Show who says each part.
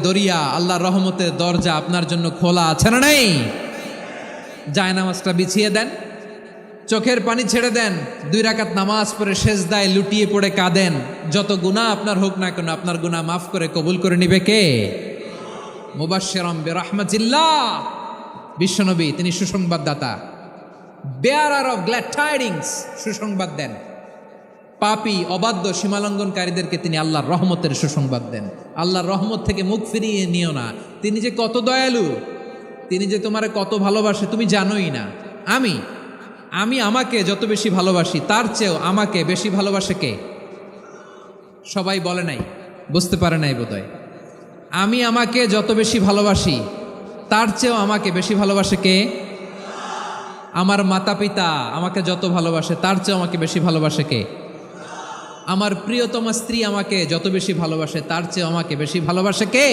Speaker 1: দরিয়া, আল্লাহর রহমতের দরজা আপনার জন্য খোলা আছে না নাই? জায়নামাজটা বিছিয়ে দেন, চোখের পানি ছেড়ে দেন, 2 রাকাত নামাজ পড়ে সেজদায় লুটিয়ে পড়ে কাঁদেন। যত গুনাহ আপনার হোক না কেন, আপনার গুনাহ মাফ করে কবুল করে নিবে কে? মুবাশশিরাম বিরাহমাতিল্লাহ, বিশ্বনবী তিনি সুসংবাদদাতা, বেয়ারার অফ গ্ল্যাড টাইডিংস, সুসংবাদ দেন। পাপী অবাধ্য সীমালঙ্ঘনকারীদেরকে তিনি আল্লাহর রহমতের সুসংবাদ দেন। আল্লাহর রহমত থেকে মুখ ফিরিয়ে নিও না। তিনি যে কত দয়ালু, তিনি যে তোমারে কত ভালোবাসে তুমি জানোই না। আমি আমাকে যত বেশি ভালোবাসি তার চেয়েও আমাকে বেশি ভালোবাসে কে? সবাই বলে নাই, বুঝতে পারে নাই বোধহয়। আমি আমাকে যত বেশি ভালোবাসি তার চেয়েও আমাকে বেশি ভালোবাসে কে? আমার মাতা পিতা আমাকে যত ভালোবাসে তার চেয়েও আমাকে বেশি ভালোবাসে কে? আমার প্রিয়তমা স্ত্রী আমাকে যত বেশি ভালোবাসে তার চেয়ে আমাকে বেশি ভালোবাসে কে?